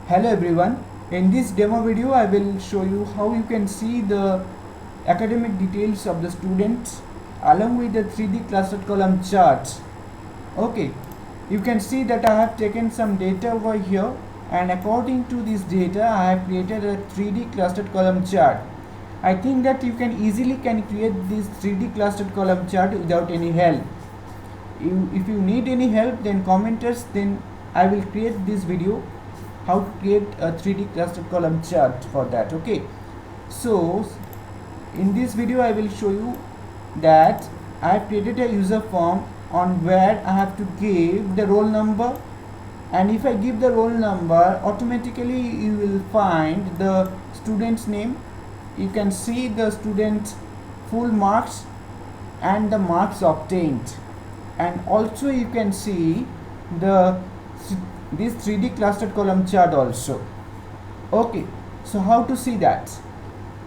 Hello everyone, in this demo video I will show you how you can see the academic details of the students along with the 3D clustered column chart. Okay, you can see that I have taken some data over here, and according to this data I have created a 3D clustered column chart. I think that you can easily create this 3D clustered column chart without any help. If you need any help, then comment us, then I will create this video how to create a 3D clustered column chart for that. Okay, so in this video I will show you that I have created a user form on where I have to give the roll number, and if I give the roll number, automatically you will find the student's name. You can see the student's full marks and the marks obtained, and also you can see this 3D clustered column chart also. Okay, so how to see that?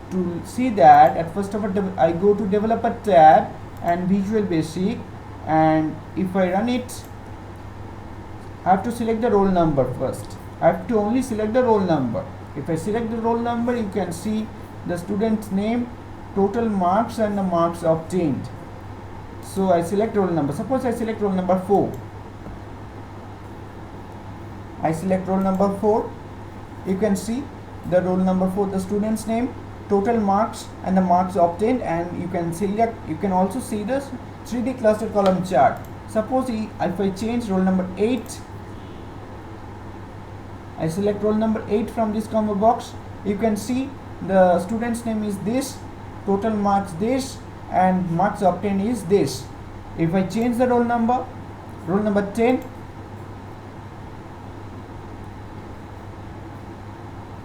To see that, at first of all I go to developer tab and Visual Basic, and if I run it, I have to select the roll number first. I have to only select the roll number. If I select the roll number, you can see the student's name, total marks and the marks obtained. So I select roll number. Suppose I select roll number 4. I select roll number 4. You can see the roll number 4, the student's name, total marks and the marks obtained, and you can also see the 3D clustered column chart. Suppose if I change roll number 8, I select roll number 8 from this combo box. You can see the student's name is this, total marks this, and marks obtained is this. If I change the roll number 10,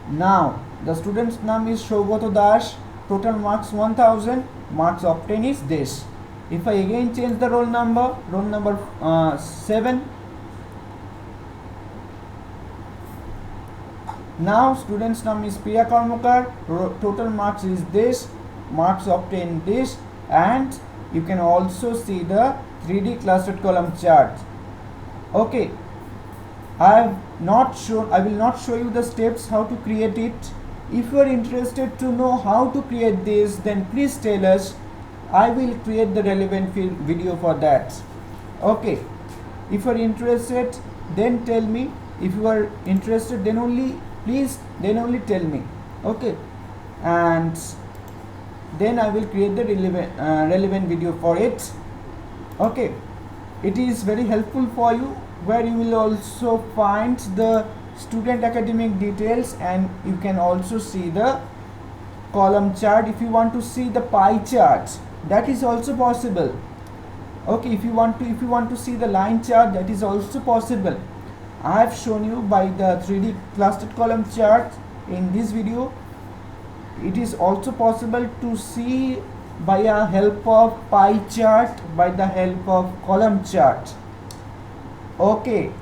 now the student's name is Shogoto Das, total marks 1000, marks obtained is this. If I again change the roll number 7, now student's name is Priya Karmakar, total marks is this, marks obtained this, and you can also see the 3D clustered column chart. Okay, I will not show you the steps how to create it. If you are interested to know how to create this, then please tell us. I will create the relevant video for that. Okay, if you are interested, then tell me. If you are interested, then only tell me. Okay, and then I will create the relevant video for it. Okay, it is very helpful for you, where you will also find the student academic details, and you can also see the column chart. If you want to see the pie chart, that is also possible. Okay, if you want to see the line chart, that is also possible. I have shown you by the 3D clustered column chart in this video. It is also possible to see by a help of pie chart, by the help of column chart. Okay,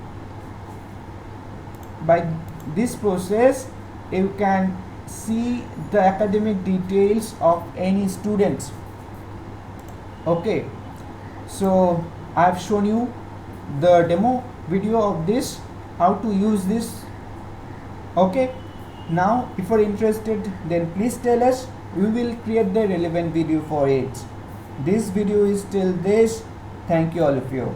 by this process you can see the academic details of any students. Okay, so I have shown you the demo video of this, how to use this. Okay, now if you are interested, then please tell us. We will create the relevant video for it. This video is till this. Thank you all of you.